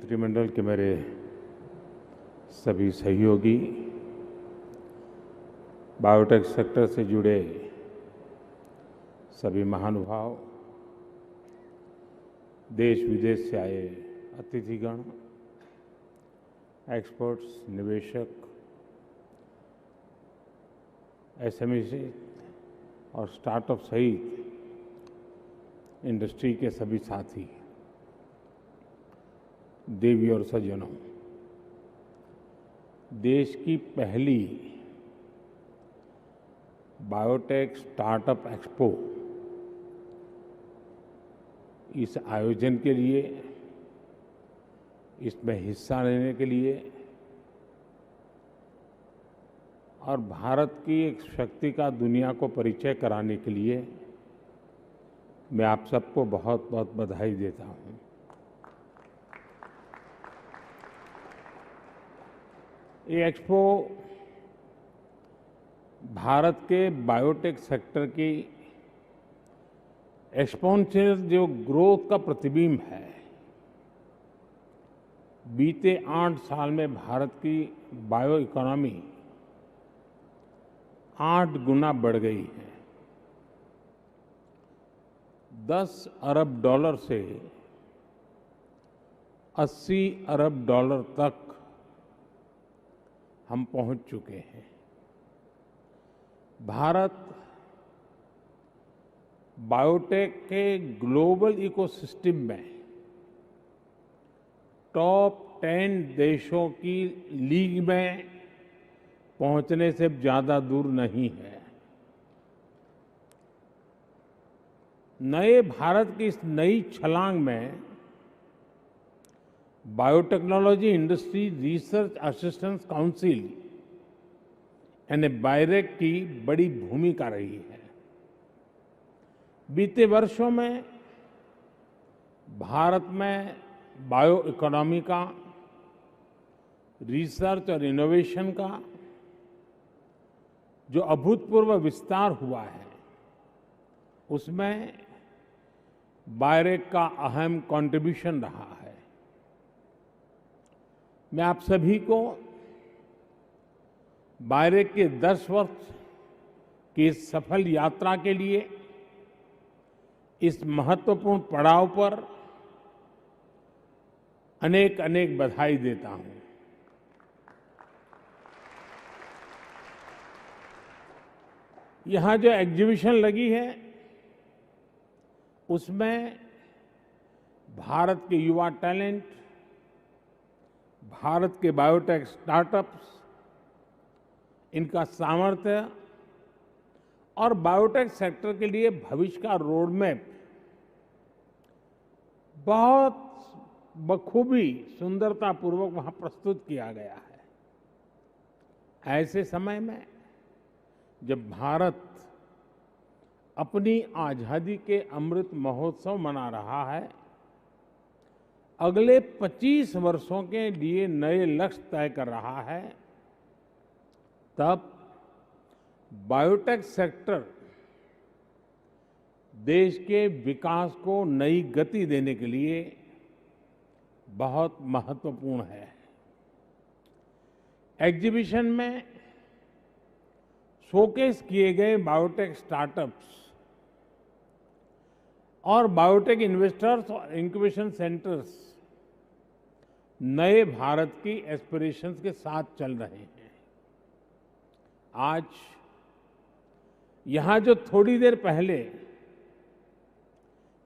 मंत्रिमंडल के मेरे सभी सहयोगी, बायोटेक सेक्टर से जुड़े सभी महानुभाव, देश विदेश से आए अतिथिगण, एक्सपर्ट्स, निवेशक, एसएमई और स्टार्टअप सहित इंडस्ट्री के सभी साथी, देवी और सज्जनों, देश की पहली बायोटेक स्टार्टअप एक्सपो इस आयोजन के लिए, इसमें हिस्सा लेने के लिए और भारत की एक शक्ति का दुनिया को परिचय कराने के लिए मैं आप सबको बहुत बहुत बधाई देता हूं। ये एक्सपो भारत के बायोटेक सेक्टर की एक्सपोनेंशियल जो ग्रोथ का प्रतिबिंब है। बीते 8 साल में भारत की बायो इकोनॉमी 8 गुना बढ़ गई है। 10 अरब डॉलर से 80 अरब डॉलर तक हम पहुंच चुके हैं। भारत बायोटेक के ग्लोबल इकोसिस्टम में टॉप 10 देशों की लीग में पहुंचने से ज्यादा दूर नहीं है। नए भारत की इस नई छलांग में biotechnology industry research assistance council यानी बायरेक की बड़ी भूमिका रही है। बीते वर्षों में भारत में बायो इकोनॉमी का, रिसर्च और इनोवेशन का जो अभूतपूर्व विस्तार हुआ है, उसमें बायरेक का अहम कंट्रीब्यूशन रहा है। मैं आप सभी को बायरेक के 10 वर्ष की इस सफल यात्रा के लिए, इस महत्वपूर्ण पड़ाव पर अनेक अनेक बधाई देता हूं। यहां जो एग्जीबिशन लगी है, उसमें भारत के युवा टैलेंट, भारत के बायोटेक स्टार्टअप्स, इनका सामर्थ्य और बायोटेक सेक्टर के लिए भविष्य का रोड मैप बहुत बखूबी, सुंदरतापूर्वक वहां प्रस्तुत किया गया है। ऐसे समय में जब भारत अपनी आजादी के अमृत महोत्सव मना रहा है, अगले 25 वर्षों के लिए नए लक्ष्य तय कर रहा है, तब बायोटेक सेक्टर देश के विकास को नई गति देने के लिए बहुत महत्वपूर्ण है। एग्जीबिशन में शोकेस किए गए बायोटेक स्टार्टअप्स और बायोटेक इन्वेस्टर्स और इंक्यूबेशन सेंटर्स नए भारत की एस्पिरेशंस के साथ चल रहे हैं। आज यहां जो थोड़ी देर पहले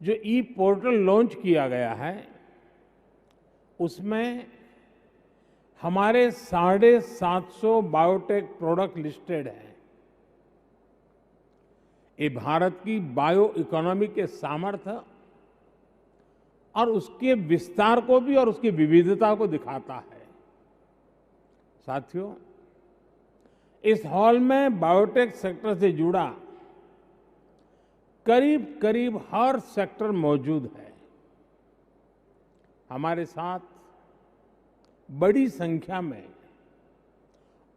जो ई पोर्टल लॉन्च किया गया है, उसमें हमारे 750 बायोटेक प्रोडक्ट लिस्टेड हैं। ये भारत की बायो इकोनॉमी के सामर्थ्य और उसके विस्तार को भी और उसकी विविधता को दिखाता है। साथियों, इस हॉल में बायोटेक सेक्टर से जुड़ा करीब करीब हर सेक्टर मौजूद है। हमारे साथ बड़ी संख्या में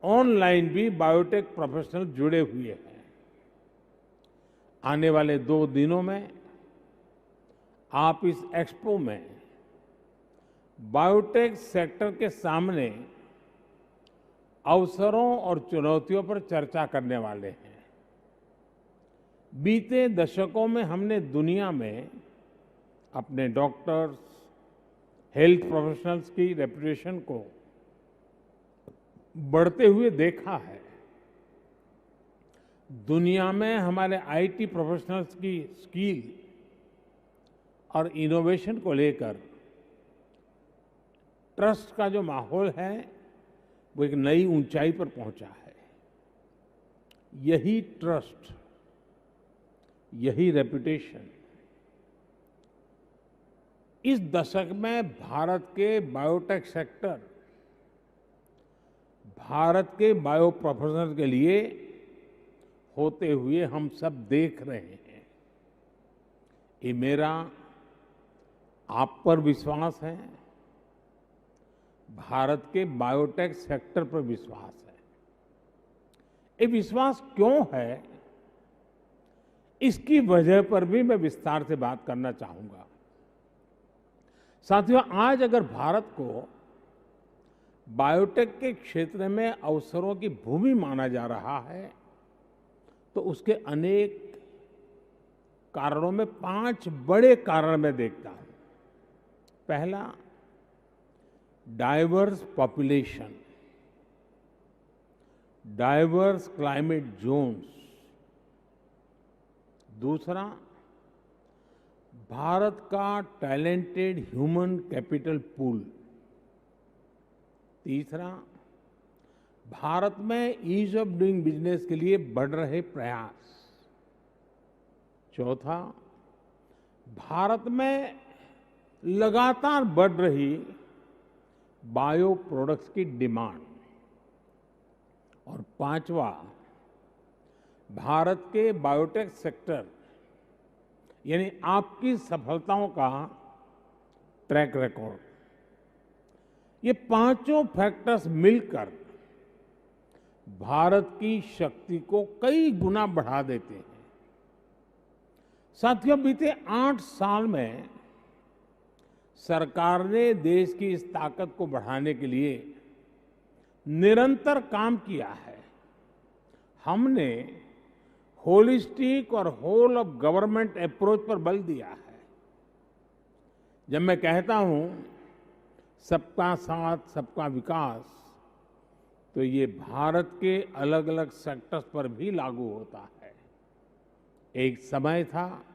ऑनलाइन भी बायोटेक प्रोफेशनल जुड़े हुए हैं। आने वाले 2 दिनों में आप इस एक्सपो में बायोटेक सेक्टर के सामने अवसरों और चुनौतियों पर चर्चा करने वाले हैं। बीते दशकों में हमने दुनिया में अपने डॉक्टर्स, हेल्थ प्रोफेशनल्स की रेपुटेशन को बढ़ते हुए देखा है। दुनिया में हमारे आईटी प्रोफेशनल्स की स्किल और इनोवेशन को लेकर ट्रस्ट का जो माहौल है वो एक नई ऊंचाई पर पहुंचा है। यही ट्रस्ट, यही रेपुटेशन इस दशक में भारत के बायोटेक सेक्टर, भारत के बायो प्रोफेशनल्स के लिए होते हुए हम सब देख रहे हैं। ये मेरा आप पर विश्वास है, भारत के बायोटेक सेक्टर पर विश्वास है। ये विश्वास क्यों है, इसकी वजह पर भी मैं विस्तार से बात करना चाहूंगा। साथियों, आज अगर भारत को बायोटेक के क्षेत्र में अवसरों की भूमि माना जा रहा है तो उसके अनेक कारणों में 5 बड़े कारण मैं देखता हूं। पहला, diverse population, diverse climate zones. दूसरा, भारत का टैलेंटेड ह्यूमन कैपिटल पूल। तीसरा, भारत में ईज ऑफ डूइंग बिजनेस के लिए बढ़ रहे प्रयास। चौथा, भारत में लगातार बढ़ रही बायो प्रोडक्ट्स की डिमांड। और पांचवा, भारत के बायोटेक सेक्टर यानी आपकी सफलताओं का ट्रैक रिकॉर्ड। ये पांचों फैक्टर्स मिलकर भारत की शक्ति को कई गुना बढ़ा देते हैं। साथियों, बीते 8 साल में सरकार ने देश की इस ताकत को बढ़ाने के लिए निरंतर काम किया है। हमने होलिस्टिक और होल ऑफ गवर्नमेंट अप्रोच पर बल दिया है। जब मैं कहता हूं सबका साथ, सबका विकास, तो ये भारत के अलग अलग सेक्टर्स पर भी लागू होता है। एक समय था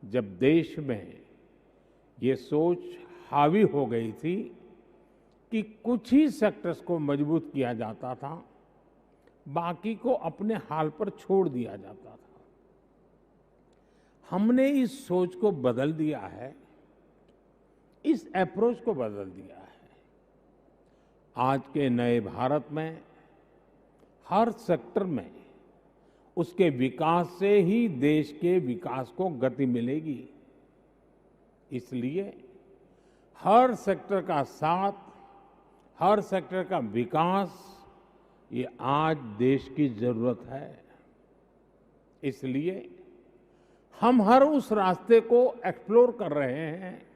जब देश में ये सोच हावी हो गई थी कि कुछ ही सेक्टर्स को मजबूत किया जाता था, बाकी को अपने हाल पर छोड़ दिया जाता था। हमने इस सोच को बदल दिया है, इस अप्रोच को बदल दिया है। आज के नए भारत में हर सेक्टर में उसके विकास से ही देश के विकास को गति मिलेगी। इसलिए हर सेक्टर का साथ, हर सेक्टर का विकास, ये आज देश की जरूरत है। इसलिए हम हर उस रास्ते को एक्सप्लोर कर रहे हैं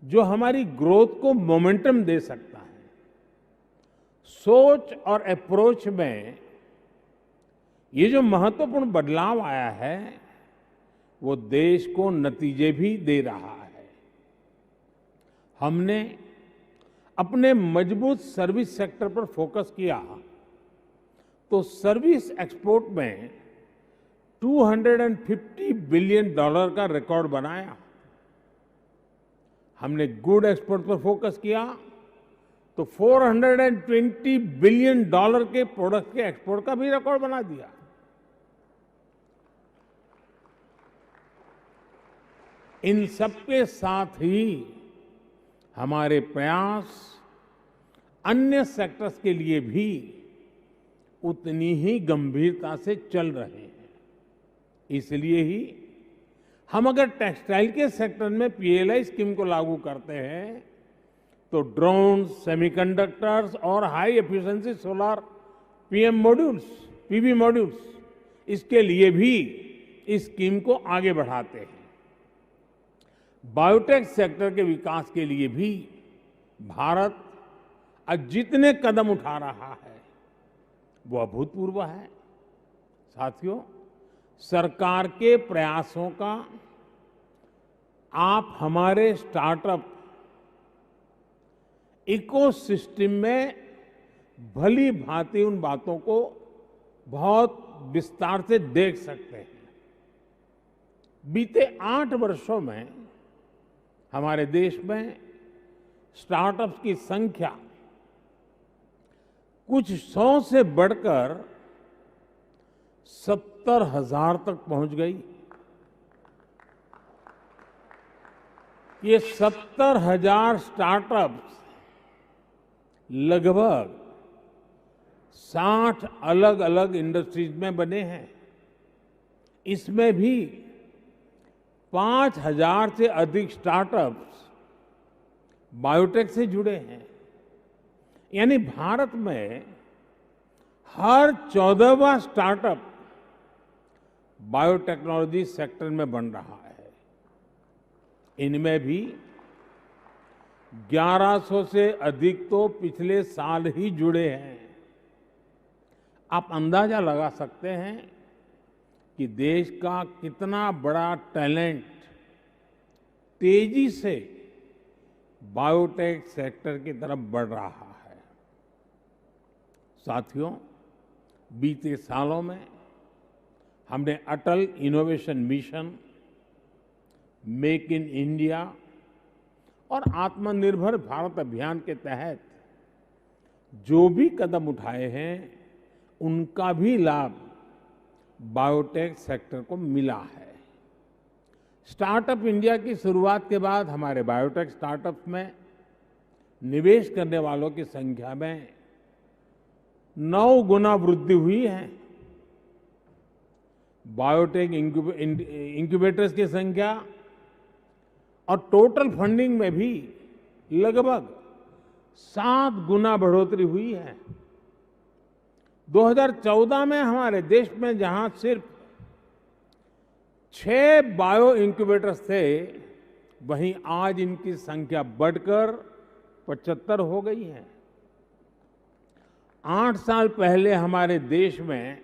जो हमारी ग्रोथ को मोमेंटम दे सकता है। सोच और अप्रोच में ये जो महत्वपूर्ण बदलाव आया है वो देश को नतीजे भी दे रहा है। हमने अपने मजबूत सर्विस सेक्टर पर फोकस किया तो सर्विस एक्सपोर्ट में $250 बिलियन का रिकॉर्ड बनाया। हमने गुड एक्सपोर्ट पर फोकस किया तो $420 बिलियन के प्रोडक्ट के एक्सपोर्ट का भी रिकॉर्ड बना दिया। इन सबके साथ ही हमारे प्रयास अन्य सेक्टर्स के लिए भी उतनी ही गंभीरता से चल रहे हैं। इसलिए ही हम अगर टेक्सटाइल के सेक्टर में पीएलआई स्कीम को लागू करते हैं तो ड्रोन्स, सेमीकंडक्टर्स और high efficiency solar PV modules, इसके लिए भी इस स्कीम को आगे बढ़ाते हैं। बायोटेक सेक्टर के विकास के लिए भी भारत आज जितने कदम उठा रहा है वो अभूतपूर्व है। साथियों, सरकार के प्रयासों का आप हमारे स्टार्टअप इकोसिस्टम में भली भांति उन बातों को बहुत विस्तार से देख सकते हैं। बीते 8 वर्षों में हमारे देश में स्टार्टअप्स की संख्या कुछ 100 से बढ़कर 70,000 तक पहुंच गई। ये 70,000 स्टार्टअप्स लगभग 60 अलग अलग इंडस्ट्रीज में बने हैं। इसमें भी 5,000 से अधिक स्टार्टअप्स बायोटेक से जुड़े हैं। यानी भारत में हर 14वां स्टार्टअप बायोटेक्नोलॉजी सेक्टर में बन रहा है। इनमें भी 1100 से अधिक तो पिछले साल ही जुड़े हैं। आप अंदाजा लगा सकते हैं कि देश का कितना बड़ा टैलेंट तेजी से बायोटेक सेक्टर की तरफ बढ़ रहा है। साथियों, बीते सालों में हमने Atal innovation mission, make in India और आत्मनिर्भर भारत अभियान के तहत जो भी कदम उठाए हैं उनका भी लाभ बायोटेक सेक्टर को मिला है। स्टार्टअप इंडिया की शुरुआत के बाद हमारे बायोटेक स्टार्टअप्स में निवेश करने वालों की संख्या में 9 गुना वृद्धि हुई है। बायोटेक इंक्यूबेटर्स की संख्या और टोटल फंडिंग में भी लगभग 7 गुना बढ़ोतरी हुई है। 2014 में हमारे देश में जहां सिर्फ 6 बायो इंक्यूबेटर्स थे, वहीं आज इनकी संख्या बढ़कर 75 हो गई है। 8 साल पहले हमारे देश में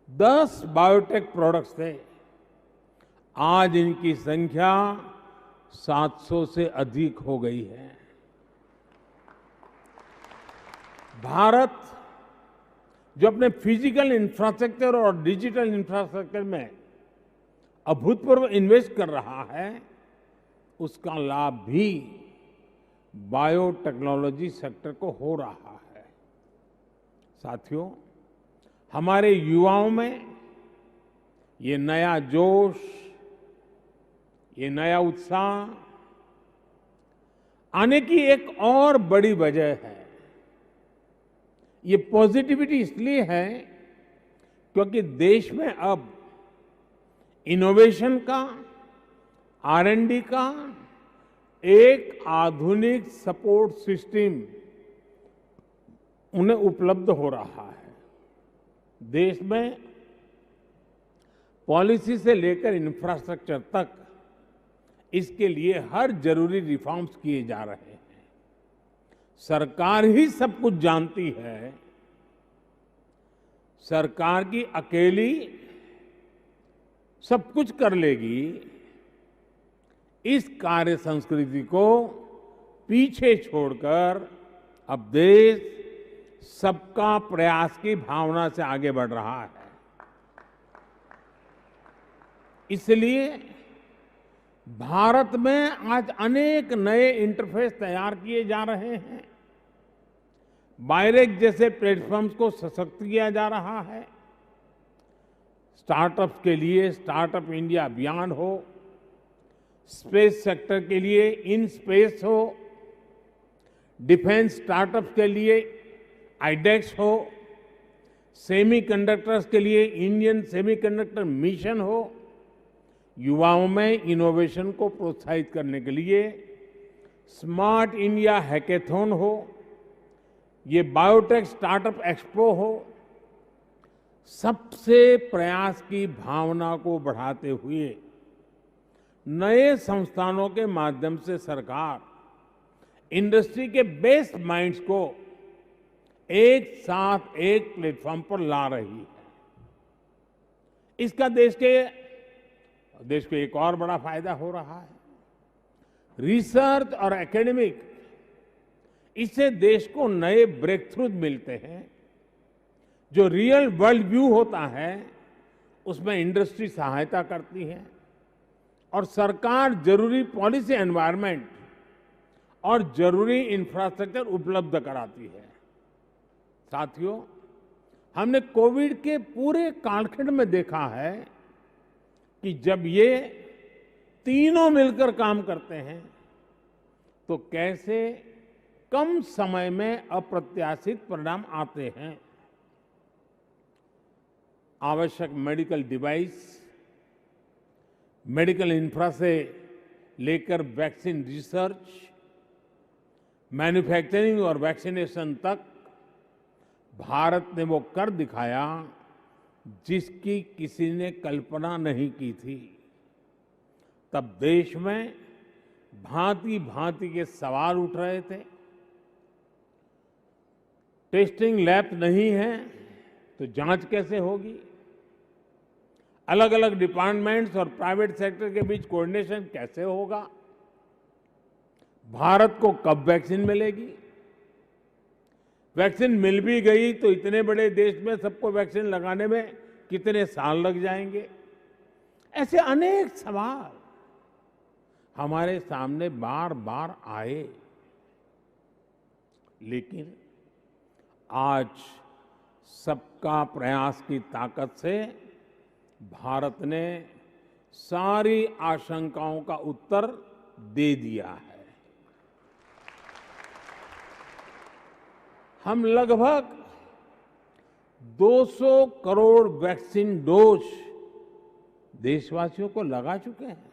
10 बायोटेक प्रोडक्ट्स थे, आज इनकी संख्या 700 से अधिक हो गई है। भारत जो अपने फिजिकल इंफ्रास्ट्रक्चर और डिजिटल इंफ्रास्ट्रक्चर में अभूतपूर्व इन्वेस्ट कर रहा है, उसका लाभ भी बायोटेक्नोलॉजी सेक्टर को हो रहा है। साथियों, हमारे युवाओं में ये नया जोश, ये नया उत्साह आने की एक और बड़ी वजह है। ये पॉजिटिविटी इसलिए है क्योंकि देश में अब इनोवेशन का, R&D का एक आधुनिक सपोर्ट सिस्टम उन्हें उपलब्ध हो रहा है। देश में पॉलिसी से लेकर इंफ्रास्ट्रक्चर तक इसके लिए हर जरूरी रिफॉर्म्स किए जा रहे हैं। सरकार ही सब कुछ जानती है। सरकार की अकेली सब कुछ कर लेगी, इस कार्य संस्कृति को पीछे छोड़कर अब देश सबका प्रयास की भावना से आगे बढ़ रहा है। इसलिए भारत में आज अनेक नए इंटरफेस तैयार किए जा रहे हैं। बायरेक जैसे प्लेटफॉर्म्स को सशक्त किया जा रहा है। स्टार्टअप्स के लिए स्टार्टअप इंडिया अभियान हो, स्पेस सेक्टर के लिए इन स्पेस हो, डिफेंस स्टार्टअप्स के लिए आईडेक्स हो, सेमीकंडक्टर्स के लिए इंडियन सेमीकंडक्टर मिशन हो, युवाओं में इनोवेशन को प्रोत्साहित करने के लिए स्मार्ट इंडिया हैकेथॉन हो, ये बायोटेक स्टार्टअप एक्सपो हो, सबसे प्रयास की भावना को बढ़ाते हुए नए संस्थानों के माध्यम से सरकार इंडस्ट्री के बेस्ट माइंड्स को एक साथ एक प्लेटफॉर्म पर ला रही है। इसका देश को एक और बड़ा फायदा हो रहा है। रिसर्च और एकेडमिक, इससे देश को नए ब्रेक थ्रू मिलते हैं। जो रियल वर्ल्ड व्यू होता है उसमें इंडस्ट्री सहायता करती है और सरकार जरूरी पॉलिसी एनवायरनमेंट और जरूरी इंफ्रास्ट्रक्चर उपलब्ध कराती है। साथियों, हमने कोविड के पूरे कालखंड में देखा है कि जब ये तीनों मिलकर काम करते हैं तो कैसे कम समय में अप्रत्याशित परिणाम आते हैं। आवश्यक मेडिकल डिवाइस, मेडिकल इंफ्रा से लेकर वैक्सीन रिसर्च, मैन्युफैक्चरिंग और वैक्सीनेशन तक भारत ने वो कर दिखाया जिसकी किसी ने कल्पना नहीं की थी। तब देश में भांति भांति के सवाल उठ रहे थे। टेस्टिंग लैब नहीं है तो जांच कैसे होगी? अलग अलग डिपार्टमेंट्स और प्राइवेट सेक्टर के बीच कोऑर्डिनेशन कैसे होगा? भारत को कब वैक्सीन मिलेगी? वैक्सीन मिल भी गई तो इतने बड़े देश में सबको वैक्सीन लगाने में कितने साल लग जाएंगे? ऐसे अनेक सवाल हमारे सामने बार बार आए। लेकिन आज सबका प्रयास की ताकत से भारत ने सारी आशंकाओं का उत्तर दे दिया है। हम लगभग 200 करोड़ वैक्सीन डोज देशवासियों को लगा चुके हैं।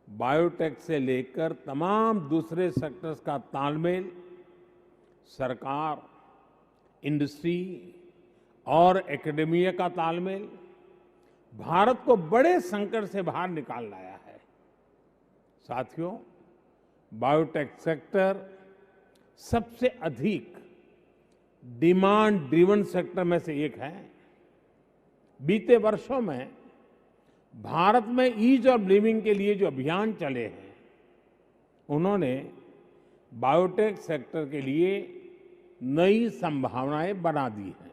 बायोटेक से लेकर तमाम दूसरे सेक्टर्स का तालमेल सरकार, इंडस्ट्री और एकेडेमिया का तालमेल भारत को बड़े संकट से बाहर निकाल लाया है। साथियों, बायोटेक सेक्टर सबसे अधिक डिमांड ड्रिवन सेक्टर में से एक है। बीते वर्षों में भारत में ईज ऑफ लिविंग के लिए जो अभियान चले हैं, उन्होंने बायोटेक सेक्टर के लिए नई संभावनाएं बना दी हैं।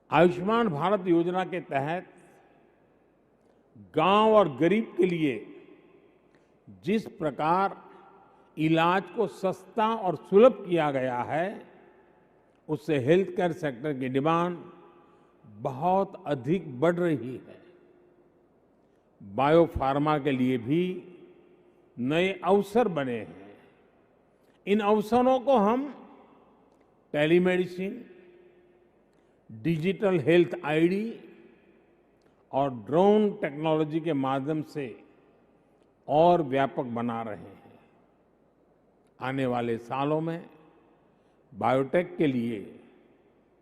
आयुष्मान भारत योजना के तहत गांव और गरीब के लिए जिस प्रकार इलाज को सस्ता और सुलभ किया गया है, उससे हेल्थ केयर सेक्टर की डिमांड बहुत अधिक बढ़ रही है। बायोफार्मा के लिए भी नए अवसर बने हैं। इन अवसरों को हम टेलीमेडिसिन, डिजिटल हेल्थ आईडी और ड्रोन टेक्नोलॉजी के माध्यम से और व्यापक बना रहे हैं। आने वाले सालों में बायोटेक के लिए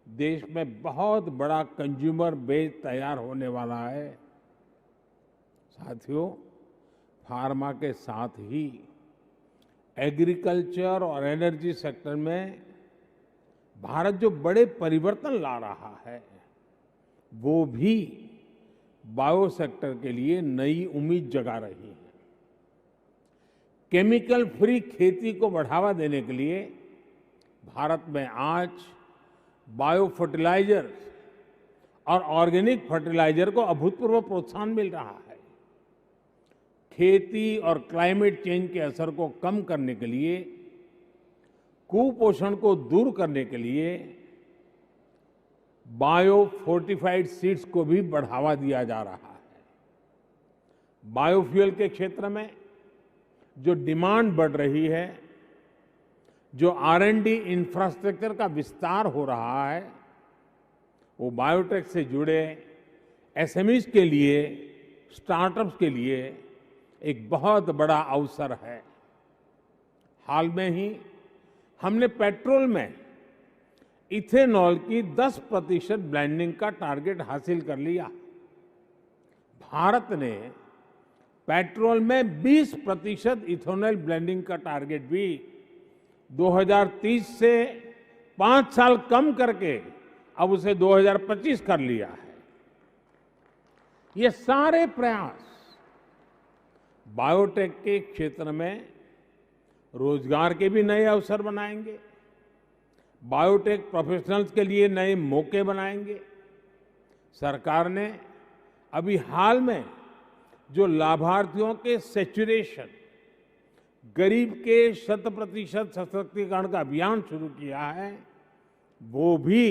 देश में बहुत बड़ा कंज्यूमर बेस तैयार होने वाला है। साथियों, फार्मा के साथ ही एग्रीकल्चर और एनर्जी सेक्टर में भारत जो बड़े परिवर्तन ला रहा है, वो भी बायो सेक्टर के लिए नई उम्मीद जगा रही है। केमिकल फ्री खेती को बढ़ावा देने के लिए भारत में आज बायो फर्टिलाइजर और ऑर्गेनिक फर्टिलाइजर को अभूतपूर्व प्रोत्साहन मिल रहा है। खेती और क्लाइमेट चेंज के असर को कम करने के लिए, कुपोषण को दूर करने के लिए बायो फोर्टिफाइड सीड्स को भी बढ़ावा दिया जा रहा है। बायोफ्यूल के क्षेत्र में जो डिमांड बढ़ रही है, जो R&D इंफ्रास्ट्रक्चर का विस्तार हो रहा है, वो बायोटेक से जुड़े एसएमईज के लिए, स्टार्टअप्स के लिए एक बहुत बड़ा अवसर है। हाल में ही हमने पेट्रोल में इथेनॉल की 10% ब्लेंडिंग का टारगेट हासिल कर लिया। भारत ने पेट्रोल में 20% इथेनॉल ब्लेंडिंग का टारगेट भी 2030 से 5 साल कम करके अब उसे 2025 कर लिया है। ये सारे प्रयास बायोटेक के क्षेत्र में रोजगार के भी नए अवसर बनाएंगे, बायोटेक प्रोफेशनल्स के लिए नए मौके बनाएंगे। सरकार ने अभी हाल में जो लाभार्थियों के सैचुरेशन, गरीब के 100% सशक्तिकरण का अभियान शुरू किया है, वो भी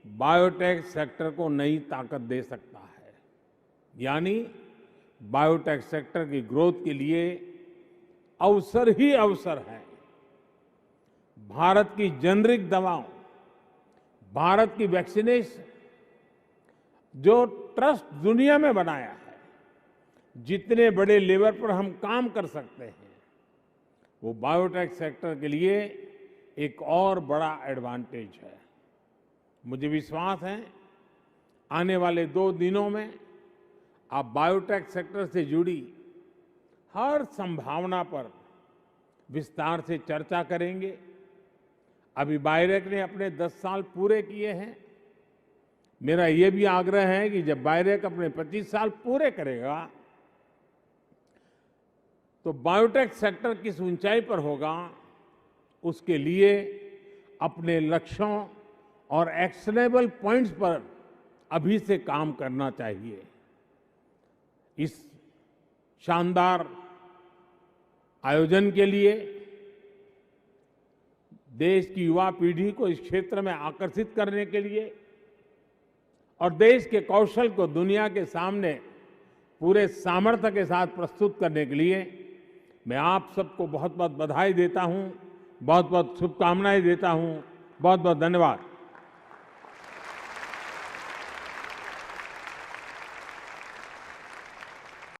बायोटेक सेक्टर को नई ताकत दे सकता है। यानी बायोटेक सेक्टर की ग्रोथ के लिए अवसर ही अवसर है। भारत की जेनरिक दवाओं, भारत की वैक्सीनेशन, जो ट्रस्ट दुनिया में बनाया है, जितने बड़े लेवल पर हम काम कर सकते हैं, वो बायोटेक सेक्टर के लिए एक और बड़ा एडवांटेज है। मुझे विश्वास है आने वाले 2 दिनों में आप बायोटेक सेक्टर से जुड़ी हर संभावना पर विस्तार से चर्चा करेंगे। अभी बायोटेक ने अपने 10 साल पूरे किए हैं। मेरा ये भी आग्रह है कि जब बायोटेक अपने 25 साल पूरे करेगा तो बायोटेक सेक्टर किस ऊंचाई पर होगा, उसके लिए अपने लक्ष्यों और एक्शनेबल पॉइंट्स पर अभी से काम करना चाहिए। इस शानदार आयोजन के लिए देश की युवा पीढ़ी को इस क्षेत्र में आकर्षित करने के लिए और देश के कौशल को दुनिया के सामने पूरे सामर्थ्य के साथ प्रस्तुत करने के लिए मैं आप सबको बहुत बहुत बधाई देता हूं, बहुत बहुत शुभकामनाएं देता हूं। बहुत बहुत धन्यवाद।